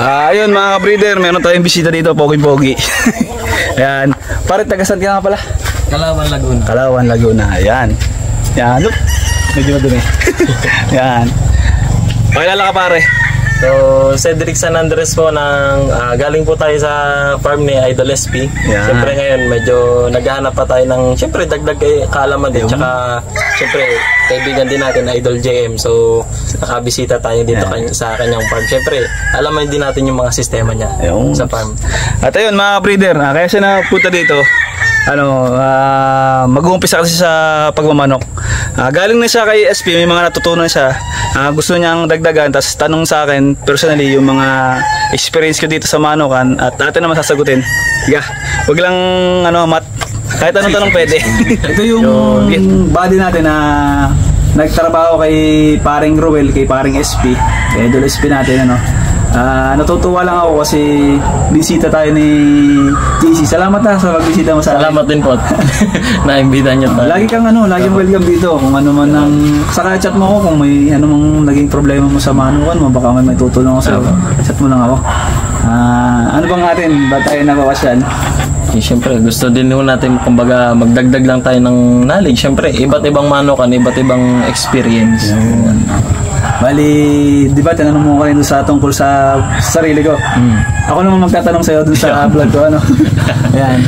Ayun mga breeder, meron tayong bisita dito, Pogi-Pogi. Ayan. Pare, tagasan ka nga pala? Kalawan, Laguna. Kalawan, Laguna. Ayan. Ayan. Look. Medyo madumi. Ayan. Pakilala ka pare. So, Cedric San Andres po galing po tayo sa farm ni Idol SP. Yeah. Siyempre ngayon, medyo naghahanap pa tayo ng, siyempre, dagdag kaalaman din. Tsaka, siyempre, kaibigan din natin, Idol JM. So, nakabisita tayo dito sa kanyang farm. Siyempre, alaman din natin yung mga sistema niya sa farm. At ayun mga breeder, kaya siya napunta dito. Mag-uumpisa kasi sa pagmamanok. Galing na siya kay SP, may mga natutunan siya. Gusto niyang dagdagan, tapos tanong sa akin personally yung mga experience ko dito sa manokan at atin naman sasagutin. Higa, wag lang mat, kahit anong tanong pwede. Ito yung body natin na nagtrabaho kay paring Ruel, kay paring SP, kay Idol SP natin natutuwa lang ako kasi bisita tayo ni JC. Salamat sa pagbisita mo sa akin. Salamat din po. Na-imbita niyo tayo. Lagi kang laging welcome dito. Kung ano man ang saka chat mo ako kung may mang naging problema mo sa manukan mo, baka may tutulong ako sa chat mo lang ako. Ano bang atin? Ba't tayo nabawasyan? Siyempre, gusto din natin kumbaga magdagdag lang tayo ng knowledge. Siyempre, iba't ibang manukan, iba't ibang experience. Bali, di ba tinanong mo kayo sa tungkol sa sarili ko? Ako naman magtatanong sa'yo dun sa vlog ko. Ayan.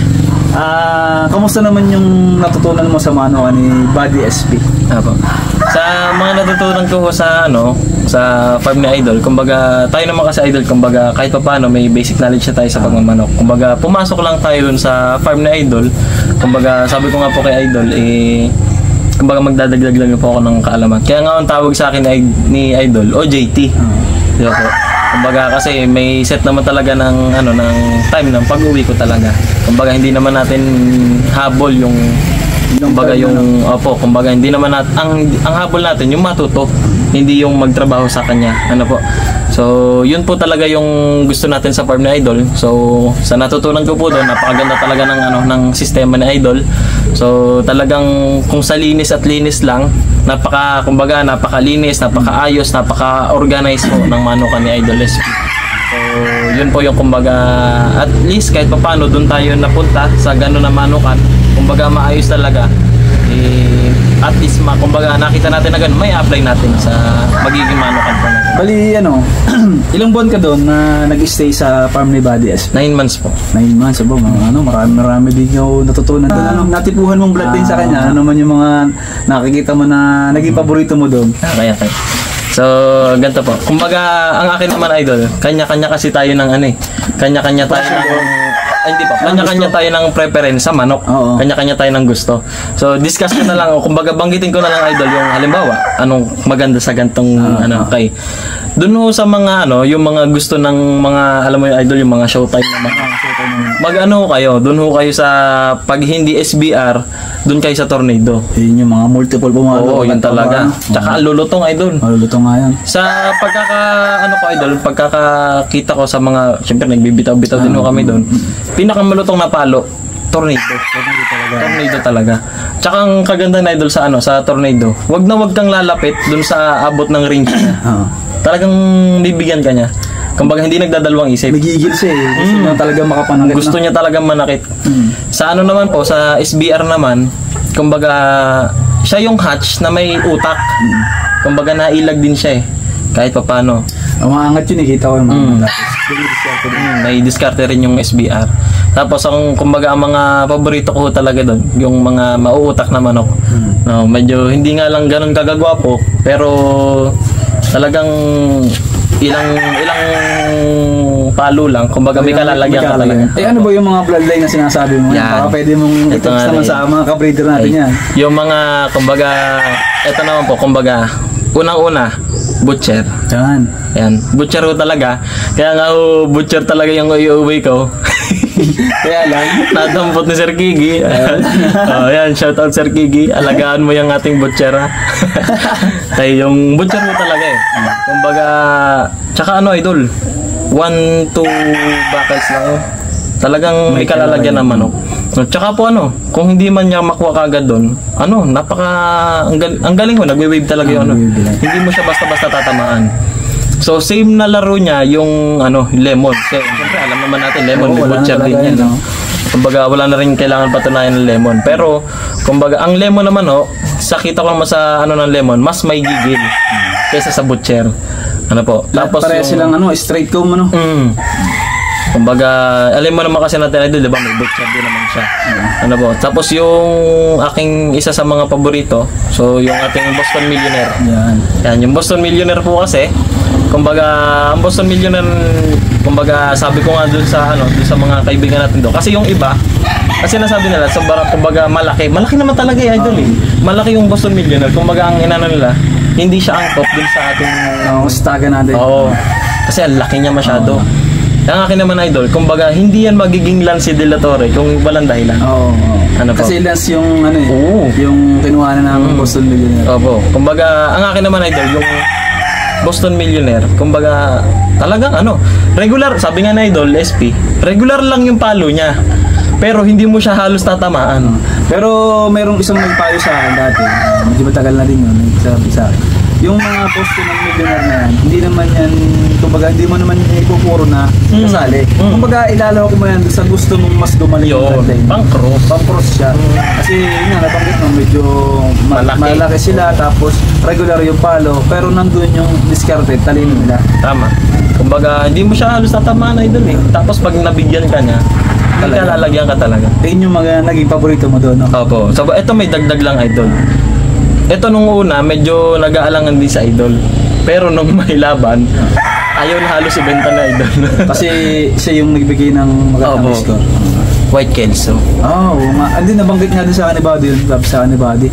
Kamusta naman yung natutunan mo sa manukan ni Buddy SP? Sa mga natutunan ko sa farm ni Idol, kumbaga tayo naman kasi Idol, kumbaga kahit paano may basic knowledge na tayo sa pagmamanok. Kumbaga pumasok lang tayo dun sa farm ni Idol. Kumbaga sabi ko nga po kay Idol kumbaga magdadagdag lang po ako ng kaalaman. Kaya nga ang tawag sa akin ni Idol, OJT. Di ba po? Kumbaga kasi may set naman talaga ng time ng pag-uwi ko talaga. Kumbaga hindi naman natin habol yung kumbaga kumbaga hindi naman natin ang habol natin yung matuto, hindi yung magtrabaho sa kanya. So, yun po talaga yung gusto natin sa farm ni Idol. So, sa natutunan ko po doon, napakaganda talaga ng sistema ni Idol. So, talagang kung sa linis at linis lang, napakalinis, napakaayos, napaka-organize po ng manukan ni Idol SP. So, yun po yung kumbaga, at least kahit paano doon tayo napunta sa gano'n na manukan, kumbaga maayos talaga. At least kumbaga nakita natin na gano'n, may apply natin sa magiging manukan po natin. Bali, ilang buwan ka doon na nag-stay sa farm ni Buddy SP? 9 months po. 9 months, marami din yung natutunan doon. Natipuhan mong blood din sa kanya, ano man yung mga nakikita mo na naging paborito mo doon? Kaya. So, ganito po. Kumbaga, ang akin naman Idol, kanya-kanya kasi tayo ng kanya-kanya tayo hindi pa. Kanya-kanya tayo ng preference sa manok. Kanya-kanya tayo ng gusto. So, discuss ko na lang. Kumbaga, banggitin ko na lang Idol yung halimbawa, anong maganda sa gantong kay. Doon sa mga yung mga gusto ng mga, alam mo yung Idol, yung mga showtime na kayo. Doon kayo sa pag hindi SBR, doon kayo sa Tornado. Yun yung mga multiple pumalo. Oo, yun talaga. Tsaka lulutong Idol. Lulutong nga yan. Sa Idol, pagkakakita ko sa mga, syempre nagbibitaw-bitaw din kami doon. Pinakamalutong na palo, Tornado. Tornado talaga. Tsaka ang kaganda na Idol sa sa Tornado, wag kang lalapit doon sa abot ng range niya. Talagang bibigyan ka niya. Kumbaga hindi nagdadalawang isip. Nagigil siya Gusto niya talaga makapanakit. Gusto niya talaga manakit. Sa naman po, sa SBR naman, kumbaga siya yung hatch na may utak. Kumbaga nailag din siya kahit paano. Umaangat yun kita ko yung mga may diskarte rin yung SBR. Tapos kumbaga ang mga paborito ko talaga doon, yung mga mauutak na manok. Medyo hindi nga lang ganun kagagwapo, pero talagang ilang palo lang, kumbaga may kalalagyan ka talaga. Ano ba yung mga bloodline na sinasabi mo? Baka pwede mong i-text naman sa mga ka-breeder natin yan. Yung mga, kumbaga, ito naman po, kumbaga, unang-una, butcher. Yan. Butcher ko talaga. Kaya nga butcher talaga yung iuwi ko. Kaya lang, nadampot ni Sir Kigi. Yan, shout out Sir Kigi. Alagaan mo yung ating butcher. Kaya yung butcher ko talaga Kumbaga, tsaka Idol, 1-2 buckles lang. Talagang may kalalagyan ng manok. Tsaka po kung hindi man niya makuha kagad doon, ang galing mo, nagwe-wave talaga yung Hindi mo siya basta-basta tatamaan. So same na laro niya yung lemon. Siyempre alam naman natin lemon, may wala na butcher din talaga yan. yan, No? Kumbaga wala na rin kailangan patunayan ng lemon. Pero kumbaga ang lemon naman sa kita ko naman sa ng lemon, mas may gigil kaysa sa butcher. Ano po? Tapos Pareha silang straight comb kumbaga, alam mo naman kasi natin idol, 'di ba? May butcher din naman siya. Ano po? Tapos yung aking isa sa mga paborito, so yung ating Boston Millionaire. Yan, yung Boston Millionaire po kasi, kumbaga, ang Boston Millionaire, kumbaga, sabi ko nga dun sa dun sa mga kaibigan natin doon. Kasi yung iba, kasi nasabi nila, kumbaga malaki naman talaga idol Malaki yung Boston Millionaire. Kumbaga ang inano nila, hindi siya angkop dun sa ating staga natin. Oo. Kasi ang laki niya masyado. Ang akin naman idol, kumbaga hindi yan magiging Lance de la Torre kung walang dahilan. Ano po? Kasi Lance yung yung kinuhanan ng Boston Millionaire. Opo. Kumbaga ang akin naman idol, yung Boston Millionaire, kumbaga talagang regular, sabi nga na idol, SP, regular lang yung palo niya. Pero hindi mo siya halos tatamaan. Pero merong isang nagpayo sa akin dati, medyo matagal na din yun, nagsabi sa akin. Yung mga Boston ng Millionaire na yan, hindi naman yan, kumbaga hindi mo naman ipupuro na kasali. Kumbaga ilalaw ko mo yan sa gusto mong mas gumaling yung ganda. Pang-cross siya. Kasi yun nga, nabanggit mo, medyo malaki sila, tapos regular yung palo, pero nandun yung discarded, talino nila. Tama. Kumbaga, hindi mo siya halos tatamaan idol Tapos pag nabigyan ka niya, lalagyan ka talaga. Yun yung mga naging paborito mo doon, no? Opo. So, ito may dagdag lang idol. Ito nung una, medyo nag-aalangan din sa idol. Pero nung may laban, ayaw na halos ibenta na idol. Kasi siya yung nagbigay ng magandang score. White Kelso. Andin nabanggit nga din sa akin ni Buddy yun. Sa akin ni Buddy.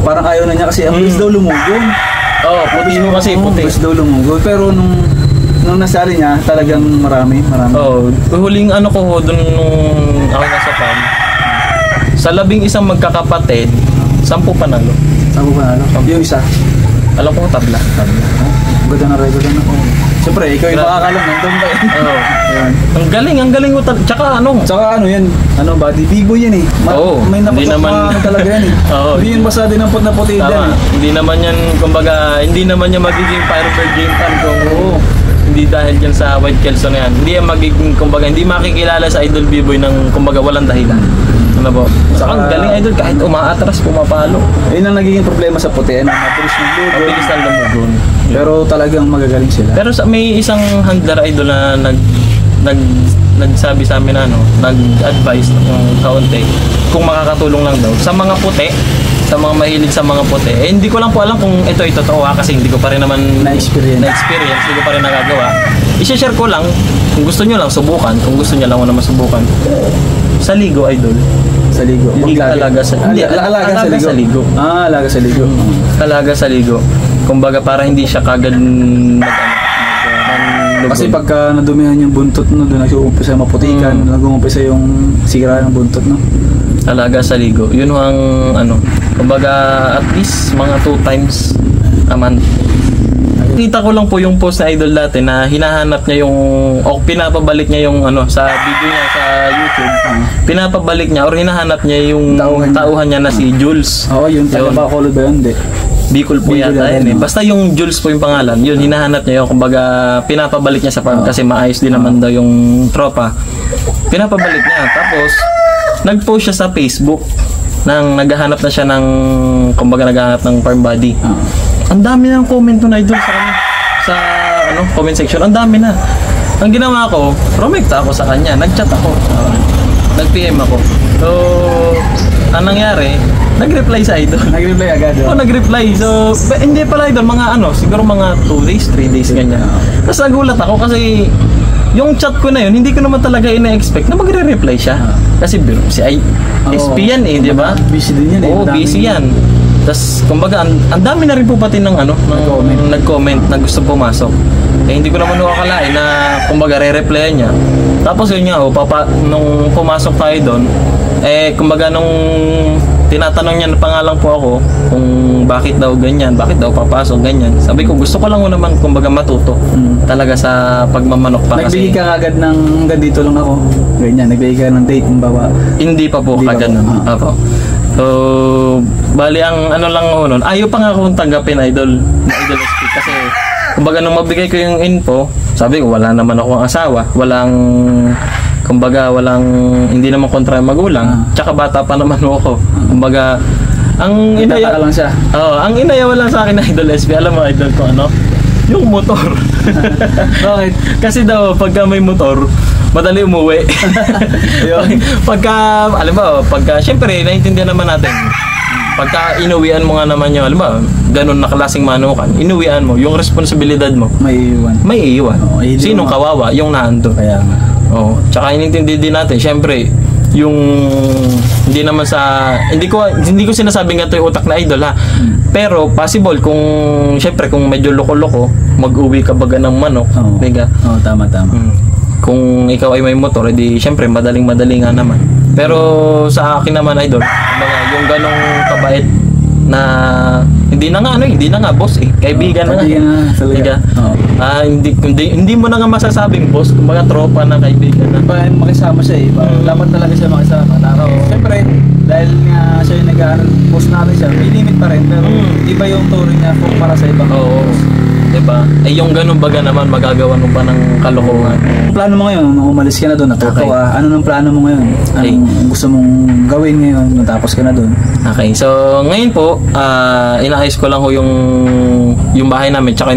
Parang ayaw na niya kasi ang bilis daw lumugon. Puti mo kasi, puti. Bilis daw lumugon. Pero nung nasali niya, talagang marami. Huling ko doon nung ako nasa farm. Sa 11 magkakapatid, 10 panalo. 10 panalo? Yung isa? Alam ko tabla. Ganda na regular na. Siyempre, ikaw yung makakalam. Nandun ba yun? Ang galing mo. Tsaka yan. Buddy, bibo yan may napatok talaga yan Hindi yun basta din ang put na puti yan Hindi naman yan, kumbaga, hindi naman yan magiging Firebird game pan kung hindi dahil dyan sa White Kelso na yan. Hindi yan magiging, kumbaga, hindi makikilala sa Idol B-Boy ng, kumbaga, walang dahilan. Ang galing idol, kahit umaatras, pumapalo. Yun ang nagiging problema sa puti, mabilis ng lumugon. Pero talagang magagaling sila. Pero may isang handler idol na nagsabi sa amin nag-advise ng kaunti kung makakatulong lang daw sa mga puti, sa mga mahilig sa mga puti. Hindi ko lang po alam kung ito totoo kasi hindi ko pa rin naman na-experience, hindi ko pa rin nagagawa. I-share ko lang, kung gusto nyo lang subukan, kung gusto nyo lang naman masubukan. Sa ligo idol. Sa ligo. Alaga sa ligo. Alaga sa ligo. Alaga sa ligo. Kumbaga para hindi siya kagad kasi pagka nadumihan yung buntot doon nag-uumpisa maputikan, nag-uumpisa yung sira ng buntot Alaga sa ligo. Yun ang kumbaga at least mga 2 times a month. Kita ko lang po yung post na idol dati na hinahanap niya yung pinapabalik niya yung sa video niya sa YouTube. Pinapabalik niya or hinahanap niya yung tauhan niya na si Jules. Yung taga Bacolod ba yun? Bicol po yata yun Basta yung Jules po yung pangalan. Yun, hinahanap niya yung kumbaga pinapabalik niya sa farm kasi maayos din naman daw yung tropa. Pinapabalik niya. Tapos nag-post siya sa Facebook nang naghahanap na siya ng kumbaga naghahanap ng farm body. Ang dami ng comment na idol sa comment section. Ang dami na. Ang ginawa ko, promekta ako sa kanya. Nag-chat ako. Nag-PM ako. So, ang nangyari, nag-reply sa idol. Nag-reply agad? Nag-reply. So, hindi pala idol, mga siguro mga 2 days, 3 days, ganyan. Tapos nagulat ako kasi yung chat ko na yun, hindi ko naman talaga ina-expect na magre-reply siya. Kasi si SP yan di ba? Busy din yan busy yan. Tapos, kumbaga, ang dami na rin po pati ng nag-comment na gusto pumasok. Hindi ko naman akalain na, kumbaga, re-replyan niya. Tapos yun nga, nung pumasok tayo doon, kumbaga, nung tinatanong niya na pangalan po ako, kung bakit daw ganyan, bakit daw papasok, ganyan. Sabi ko, gusto ko lang naman, kumbaga, matuto. Talaga sa pagmamanok pa kasi. Nagbigay ka agad ng, dito lang ako. Ganyan, nagbigay ka ng date, bawa. Hindi pa po, kagad nun. Apo. So, bali ang lang ako nun, ayaw pa nga akong tanggapin idol SP kasi kumbaga nung mabigay ko yung info, sabi ko wala naman akong asawa, hindi naman kontra yung magulang, tsaka bata pa naman ako. Kumbaga, ang Nagtataka lang siya. ang inayawan lang sa akin na Idol SB, alam mo Idol ko ano? Yung motor. Bakit? Kasi daw, pagka may motor, madali umuwi. Siyempre, naiintindihan naman natin. Pagka inuwian mo nga naman yun, alam ba, ganun na klaseng manukan, inuwian mo, yung responsibilidad mo, May iwan. may iiwan. Oo, Sinong kawawa? Yung naando. Kaya nga. Oo. Tsaka inintindi din natin, syempre, yung hindi ko sinasabing ganito yung utak na Idol ha. Pero possible kung syempre kung medyo loko-loko, mag-uwi ka baga ng manok, Oo. diga. Oo, tama. Kung ikaw ay may motor, edi syempre madaling-madali nga naman. Pero sa akin naman Idol, kumbaga yung ganong kabait na hindi na nga boss eh. Kaibigan na nga. Kaibigan na talaga. Diga? Oo. Hindi mo na nga masasabing boss, kumbaga tropa na, kaibigan na. Makisama siya eh. Dapat talaga siya makisama. Siyempre, dahil nga siya yung post natin siya, may limit pa rin. Pero iba yung turing niya kung para sa ibang. Oo. Diba? Yung ganun baga naman, magagawa mo pa ng kalokohan. Ang plano mo ngayon, nung umalis ka na doon, natuto Okay. ka, ano nang plano mo ngayon? Anong gusto mong gawin ngayon, natapos ka na doon? Okay, so ngayon po, inaayos ko lang ho yung bahay namin, tsaka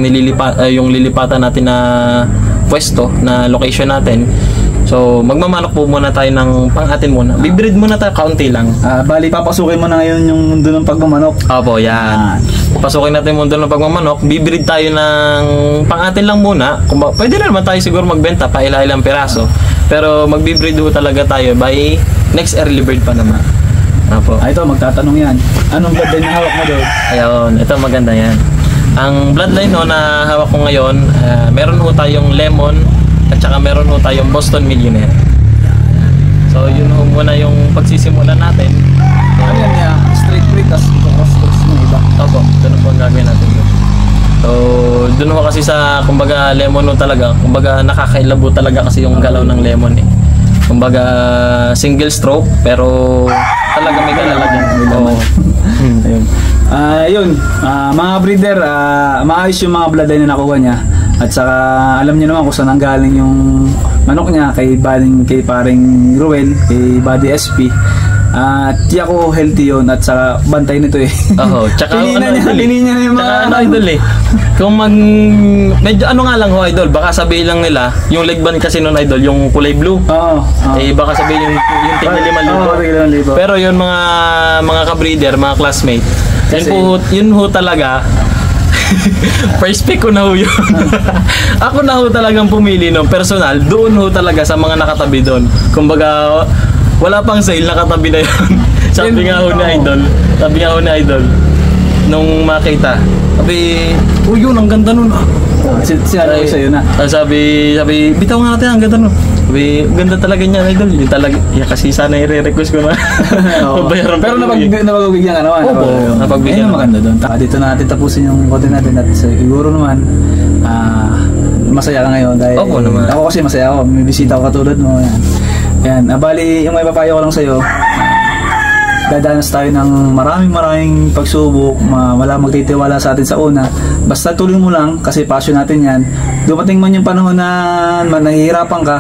yung lilipatan natin na pwesto, na location natin. So, magmamanok po muna tayo ng pang-atin muna. Bibreed muna tayo, kaunti lang. Bali, papasukin mo na ngayon yung mundo ng pagmamanok. Opo, yan. Pasukin natin yung mundo ng pagmamanok. Bibreed tayo ng pang-atin lang muna. Pwede na naman tayo siguro magbenta pa ilang piraso. Pero magbibreed ho talaga tayo by next early bird pa naman. Opo. Ito, magtatanong yan. Anong bloodline na hawak mo doon? Ayun, ito maganda yan. Ang bloodline ho na hawak ko ngayon, meron ho tayong lemon at saka meron ho tayong Boston Millionaire. So yun ho muna yung pagsisimulan natin. Ano yan niya? Straight breed, tapos cross ng iba. Opo, ganun po ang gagawin natin doon. So dun ho kasi sa kumbaga lemon ho talaga, kumbaga nakakailabo talaga kasi yung galaw ng lemon eh. Kumbaga single stroke pero talaga may kalalagyan. Oo. Ayun. Mga breeder, maayos yung mga bloodline na nakuha niya. At saka alam niyo naman kung saan galing yung manok niya kay paring Ruel, kay Buddy SP. Tiyak ko healthy yun at saka bantay nito eh. Oo, tsaka Linin niya na yung mga Idol eh. Kung medyo nga lang ho Idol, baka sabihin lang nila, yung leg band kasi nun Idol, yung kulay blue. Oo. Eh baka sabihin yung tingin 5,000. Pero yun mga ka-breeder, mga classmate. Yun ho talaga. First pick ko na ho yun. Ako na ho talagang pumili ng personal. Doon ho talaga sa mga nakatabi doon. Kumbaga, wala pang sale, nakatabi na yun. Sabi nga ho ni Idol, nung makita, sabi, yun, ang ganda nun. Sinabi ko sa'yo na. Sabi, bitaw nga natin, ang ganda nun. Sabi, ganda talaga niya, Idol. Yung talaga, kasi sana i-request ko na. Pero napagbigyan ka naman. Opo, napagbigyan. Ayun ang maganda doon. Dito na natin tapusin yung content natin at siguro naman masaya ka ngayon dahil Opo naman. Ako kasi masaya ako. May bisita ako katulad mo. Yan. Bali, yung may papayo ko lang sa'yo, dadanas tayo ng maraming pagsubok, wala magtitiwala sa atin sa una. Basta tuloy mo lang kasi passion natin yan. Dumating man yung panahon na nahihirapan ka.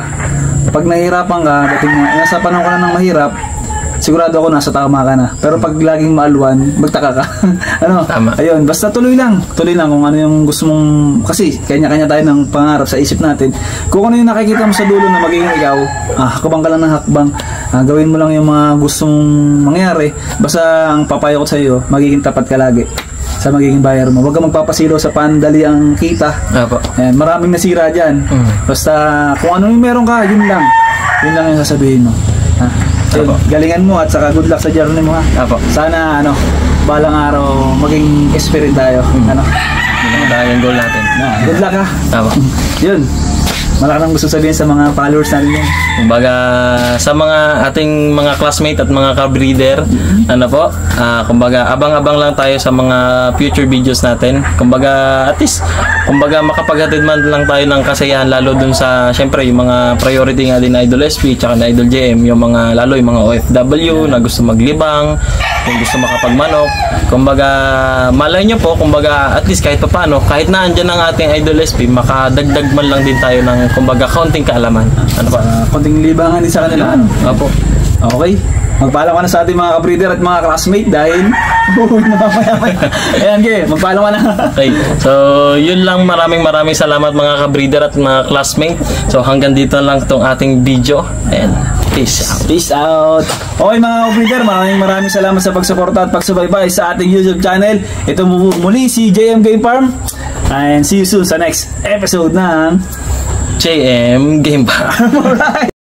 Pag nahihirapan ka, nasa panahon ka na ng mahirap, sigurado ako nasa tama ka na. Pero pag laging maalwan, magtaka ka. Tama. Ayun, basta tuloy lang kung ano yung gusto mong, kasi kanya-kanya tayo ng pangarap sa isip natin. Kung ano yung nakikita mo sa dulo na magiging ikaw, hakbang ka lang ng hakbang. Gawin mo lang yung mga gustong mangyari. Basta ang papayo ko sa iyo, magiging tapat ka lagi sa magiging bayar mo. Huwag kang magpapasilo sa pandali ang kita. Apo. Ayan, maraming nasira dyan. Basta kung ano yung meron ka, yun lang yung sasabihin mo. Yun, galingan mo at saka good luck sa journey mo ha. Apo. Sana balang araw maging experience tayo. Yun ang goal natin. Good luck ha. Apo. Yun. Malaki gusto sabihin sa mga followers natin yan. Kumbaga sa mga ating mga classmate at mga ka-breeder, ano po, kumbaga abang-abang lang tayo sa mga future videos natin. Kumbaga at least, kumbaga makapaghatid man lang tayo ng kasayahan lalo dun sa, syempre yung mga priority nga din na Idol SP tsaka na Idol JM, yung mga, lalo yung mga OFW na gusto maglibang, yung gusto makapagmanok. Kumbaga malay nyo po, kumbaga at least kahit pa paano, kahit na andyan ang ating Idol SP, makadagdag man lang din tayo ng kumbaga kaunting kaalaman. Ano pa? Konting libangan din sa kanila. Opo. Okay. Magpaalam ka na sa ating mga ka-breeder at mga classmate dahil ayan, okay. Magpaalam ka na. Okay. So, yun lang. Maraming salamat mga ka-breeder at mga classmate. So, hanggang dito lang tong ating video. And peace out. Peace out. Okay mga ka-breeder, maraming salamat sa pagsuporta at pagsubaybay sa ating YouTube channel. Ito muli si JM Game Farm. And see you soon sa next episode ng JM Game Farm. Alright.